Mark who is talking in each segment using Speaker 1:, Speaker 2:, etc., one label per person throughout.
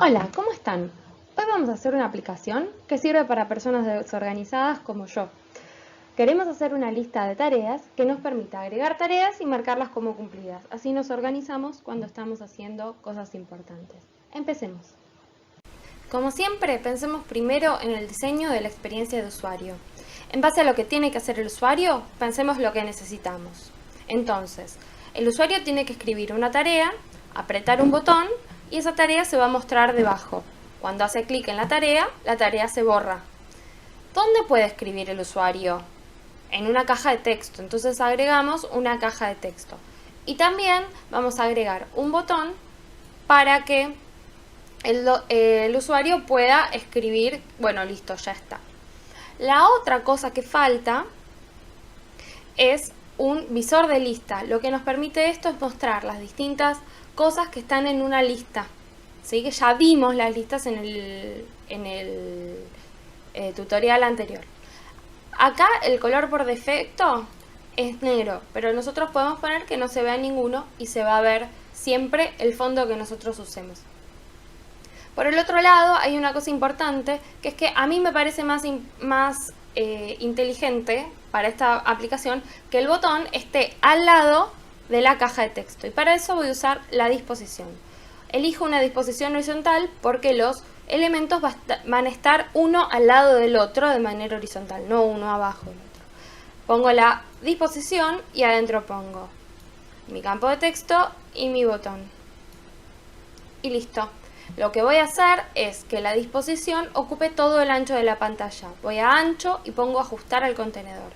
Speaker 1: Hola, ¿cómo están? Hoy vamos a hacer una aplicación que sirve para personas desorganizadas como yo. Queremos hacer una lista de tareas que nos permita agregar tareas y marcarlas como cumplidas. Así nos organizamos cuando estamos haciendo cosas importantes. Empecemos. Como siempre, pensemos primero en el diseño de la experiencia de usuario. En base a lo que tiene que hacer el usuario, pensemos lo que necesitamos. Entonces, el usuario tiene que escribir una tarea, apretar un botón y esa tarea se va a mostrar debajo. Cuando hace clic en la tarea se borra. ¿Dónde puede escribir el usuario? En una caja de texto. Entonces agregamos una caja de texto. Y también vamos a agregar un botón para que el usuario pueda escribir, bueno, listo, ya está. La otra cosa que falta es un visor de lista. Lo que nos permite esto es mostrar las distintas cosas que están en una lista. ¿Sí? Que ya vimos las listas en el tutorial anterior. Acá el color por defecto es negro, pero nosotros podemos poner que no se vea ninguno y se va a ver siempre el fondo que nosotros usemos. Por el otro lado hay una cosa importante, que es que a mí me parece más inteligente para esta aplicación que el botón esté al lado de la caja de texto, y para eso voy a usar la disposición. Elijo una disposición horizontal porque los elementos van a estar uno al lado del otro de manera horizontal, no uno abajo del otro. Pongo la disposición y adentro pongo mi campo de texto y mi botón. Y listo. Lo que voy a hacer es que la disposición ocupe todo el ancho de la pantalla. Voy a ancho y pongo ajustar al contenedor.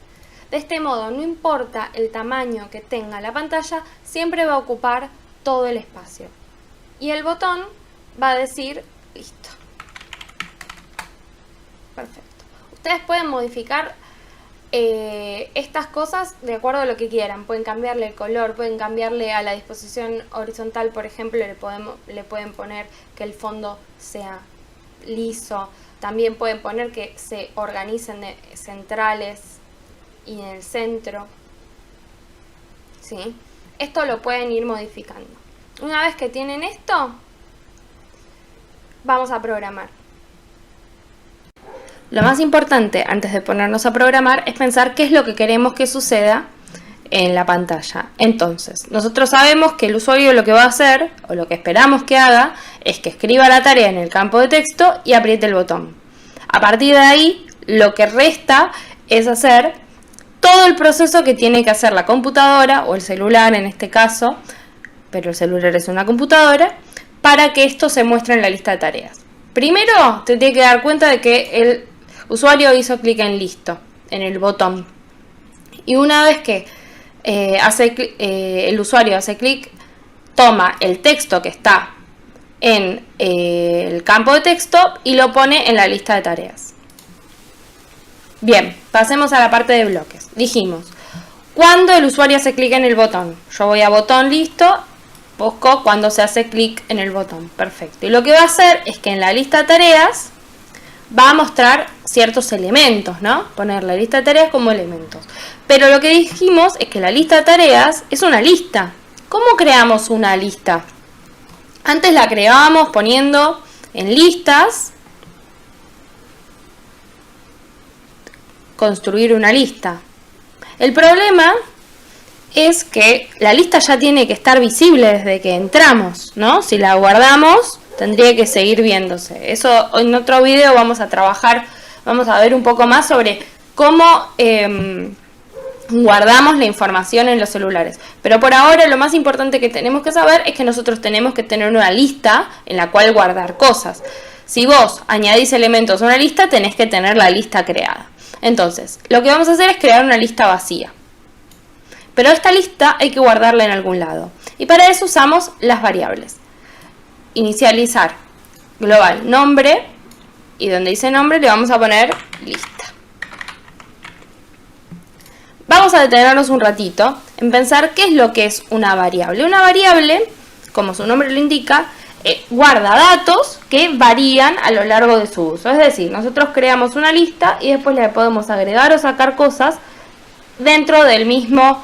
Speaker 1: De este modo, no importa el tamaño que tenga la pantalla, siempre va a ocupar todo el espacio. Y el botón va a decir listo. Perfecto. Ustedes pueden modificar estas cosas de acuerdo a lo que quieran. Pueden cambiarle el color, pueden cambiarle a la disposición horizontal, por ejemplo, le pueden poner que el fondo sea liso. También pueden poner que se organicen centrales y en el centro. ¿Sí? Esto lo pueden ir modificando. Una vez que tienen esto, vamos a programar. Lo más importante antes de ponernos a programar es pensar qué es lo que queremos que suceda en la pantalla. Entonces, nosotros sabemos que el usuario lo que va a hacer, o lo que esperamos que haga, es que escriba la tarea en el campo de texto y apriete el botón. A partir de ahí, lo que resta es hacer todo el proceso que tiene que hacer la computadora, o el celular en este caso, pero el celular es una computadora, para que esto se muestre en la lista de tareas. Primero, te tienes que dar cuenta de que el usuario hizo clic en listo, en el botón. Y una vez que el usuario hace clic, toma el texto que está en el campo de texto y lo pone en la lista de tareas. Bien, pasemos a la parte de bloques. Dijimos, cuando el usuario hace clic en el botón, yo voy a botón listo, busco cuando se hace clic en el botón. Perfecto. Y lo que va a hacer es que en la lista de tareas va a mostrar ciertos elementos, ¿no? Poner la lista de tareas como elementos. Pero lo que dijimos es que la lista de tareas es una lista. ¿Cómo creamos una lista? Antes la creábamos poniendo en listas, construir una lista. El problema es que la lista ya tiene que estar visible desde que entramos, ¿no? Si la guardamos, tendría que seguir viéndose. Eso en otro video vamos a trabajar, vamos a ver un poco más sobre cómo guardamos la información en los celulares. Pero por ahora lo más importante que tenemos que saber es que nosotros tenemos que tener una lista en la cual guardar cosas. Si vos añadís elementos a una lista, tenés que tener la lista creada. Entonces, lo que vamos a hacer es crear una lista vacía. Pero esta lista hay que guardarla en algún lado. Y para eso usamos las variables. Inicializar global nombre, y donde dice nombre le vamos a poner lista. Vamos a detenernos un ratito en pensar qué es lo que es una variable. Una variable, como su nombre lo indica, guarda datos que varían a lo largo de su uso. Es decir, nosotros creamos una lista y después le podemos agregar o sacar cosas dentro del mismo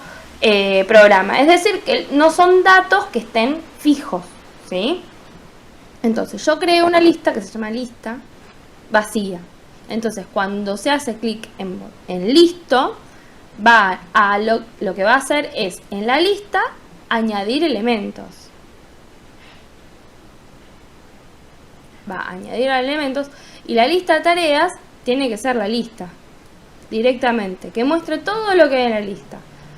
Speaker 1: programa. Es decir, que no son datos que estén fijos, ¿sí? Entonces yo creé una lista que se llama lista vacía. Entonces cuando se hace clic en listo, va a lo que va a hacer es en la lista añadir elementos. Va a añadir elementos y la lista de tareas tiene que ser la lista directamente, que muestre todo lo que hay en la lista.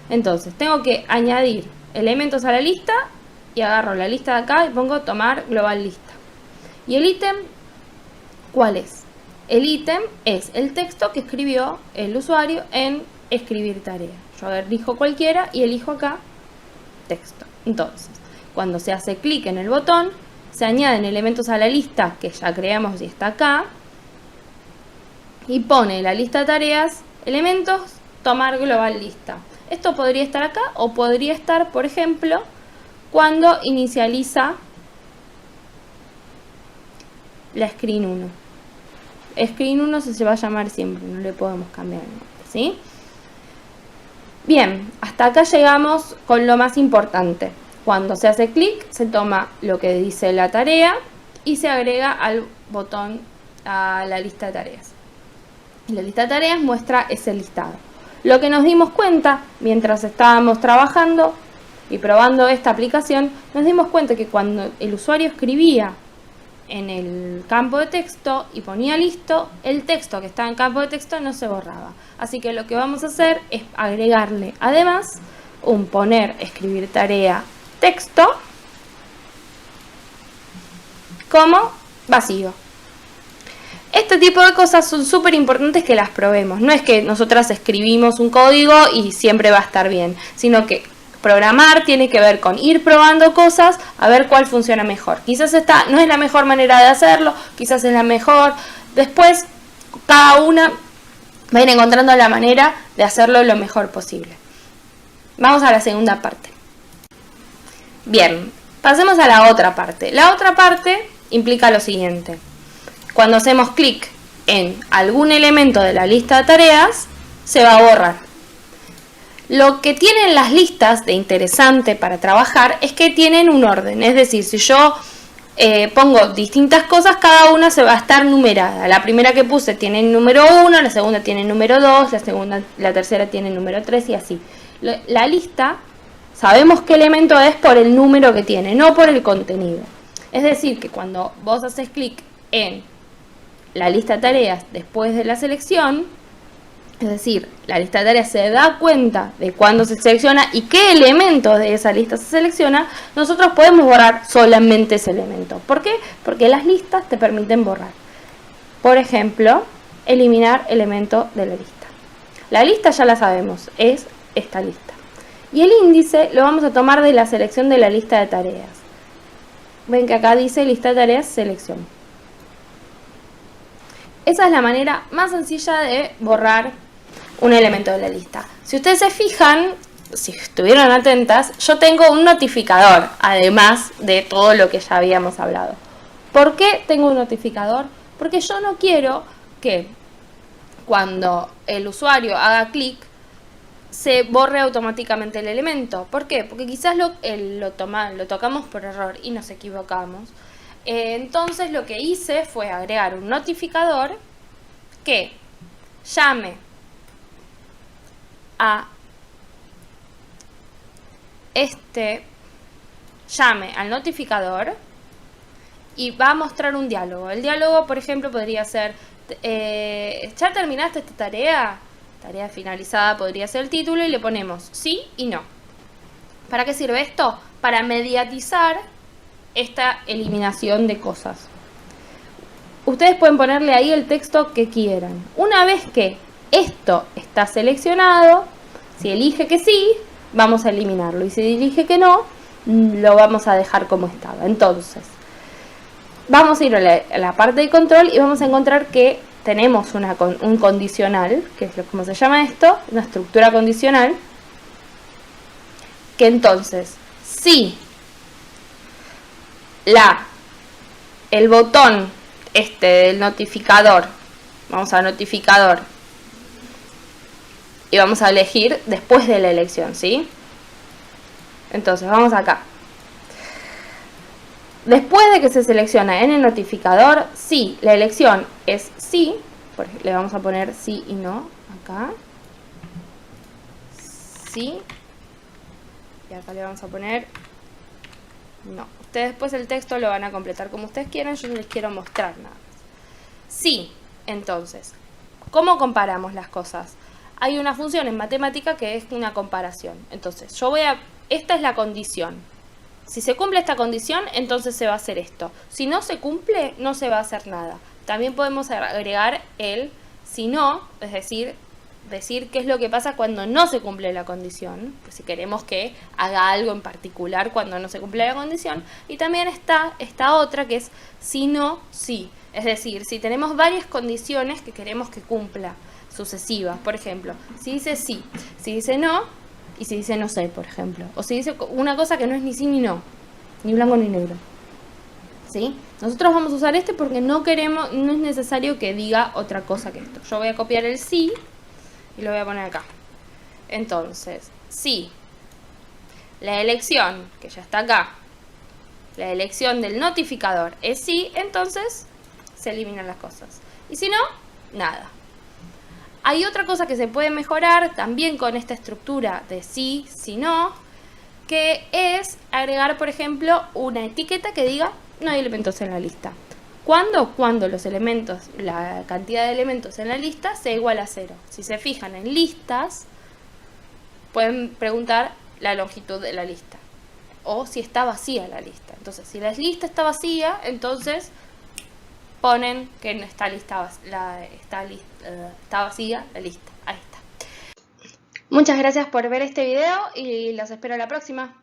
Speaker 1: Entonces tengo que añadir elementos a la lista y agarro la lista de acá y pongo tomar global lista. ¿Y el ítem cuál es? El ítem es el texto que escribió el usuario en escribir tarea. Yo elijo cualquiera y elijo acá texto. Entonces, cuando se hace clic en el botón, se añaden elementos a la lista que ya creamos y está acá. Y pone la lista de tareas, elementos, tomar global lista. Esto podría estar acá o podría estar, por ejemplo, cuando inicializa la screen 1. Screen 1 se va a llamar siempre, no le podemos cambiar el nombre, ¿sí? Bien, hasta acá llegamos con lo más importante. Cuando se hace clic, se toma lo que dice la tarea y se agrega al botón a la lista de tareas. Y la lista de tareas muestra ese listado. Lo que nos dimos cuenta mientras estábamos trabajando y probando esta aplicación, nos dimos cuenta que cuando el usuario escribía en el campo de texto y ponía listo, el texto que estaba en campo de texto no se borraba. Así que lo que vamos a hacer es agregarle además un poner escribir tarea texto como vacío. Este tipo de cosas son súper importantes que las probemos. No es que nosotras escribimos un código y siempre va a estar bien, sino que programar tiene que ver con ir probando cosas a ver cuál funciona mejor. Quizás esta no es la mejor manera de hacerlo, quizás es la mejor. Después, cada una va a ir encontrando la manera de hacerlo lo mejor posible. Vamos a la segunda parte. Bien, pasemos a la otra parte. La otra parte implica lo siguiente. Cuando hacemos clic en algún elemento de la lista de tareas, se va a borrar. Lo que tienen las listas de interesante para trabajar es que tienen un orden. Es decir, si yo pongo distintas cosas, cada una se va a estar numerada. La primera que puse tiene el número 1, la segunda tiene el número 2, la tercera tiene el número 3 y así. La lista, sabemos qué elemento es por el número que tiene, no por el contenido. Es decir, que cuando vos haces clic en la lista de tareas después de la selección, es decir, la lista de tareas se da cuenta de cuándo se selecciona y qué elemento de esa lista se selecciona, nosotros podemos borrar solamente ese elemento. ¿Por qué? Porque las listas te permiten borrar. Por ejemplo, eliminar elemento de la lista. La lista ya la sabemos, es esta lista. Y el índice lo vamos a tomar de la selección de la lista de tareas. Ven que acá dice lista de tareas, selección. Esa es la manera más sencilla de borrar un elemento de la lista. Si ustedes se fijan, si estuvieron atentas, yo tengo un notificador, además de todo lo que ya habíamos hablado. ¿Por qué tengo un notificador? Porque yo no quiero que cuando el usuario haga clic, se borre automáticamente el elemento. ¿Por qué? Porque quizás lo tocamos por error y nos equivocamos. Entonces lo que hice fue agregar un notificador que llame al notificador y va a mostrar un diálogo. El diálogo, por ejemplo, podría ser ¿ya terminaste esta tarea? Tarea finalizada podría ser el título y le ponemos sí y no. ¿Para qué sirve esto? Para mediatizar esta eliminación de cosas. Ustedes pueden ponerle ahí el texto que quieran. Una vez que esto está seleccionado, si elige que sí, vamos a eliminarlo. Y si elige que no, lo vamos a dejar como estaba. Entonces, vamos a ir a la parte de control y vamos a encontrar que tenemos un condicional, que es como se llama esto, una estructura condicional, que entonces, si el botón del notificador, vamos a notificador y vamos a elegir después de la elección, ¿sí? Entonces vamos acá. Después de que se selecciona en el notificador, si la elección es sí, le vamos a poner sí y no acá. Sí. Y acá le vamos a poner no. Ustedes después el texto lo van a completar como ustedes quieran, yo les quiero mostrar nada más. Sí, entonces, ¿cómo comparamos las cosas? Hay una función en matemática que es una comparación. Entonces, esta es la condición. Si se cumple esta condición, entonces se va a hacer esto. Si no se cumple, no se va a hacer nada. También podemos agregar el si no, es decir qué es lo que pasa cuando no se cumple la condición, pues si queremos que haga algo en particular cuando no se cumple la condición. Y también está esta otra que es si no, sí. Es decir, si tenemos varias condiciones que queremos que cumpla sucesivas, por ejemplo, si dice sí, si dice no, y si dice no sé, por ejemplo. O si dice una cosa que no es ni sí ni no, ni blanco ni negro. ¿Sí? Nosotros vamos a usar este porque no es necesario que diga otra cosa que esto. Yo voy a copiar el sí y lo voy a poner acá. Entonces, si la elección, que ya está acá, la elección del notificador es sí, entonces se eliminan las cosas. Y si no, nada. Hay otra cosa que se puede mejorar también con esta estructura de sí, si no, que es agregar, por ejemplo, una etiqueta que diga no hay elementos en la lista. ¿Cuándo? Cuando los elementos, la cantidad de elementos en la lista sea igual a 0. Si se fijan en listas, pueden preguntar la longitud de la lista. O si está vacía la lista. Entonces, si la lista está vacía, entonces ponen que no está está vacía la lista. Ahí está. Muchas gracias por ver este video y los espero la próxima.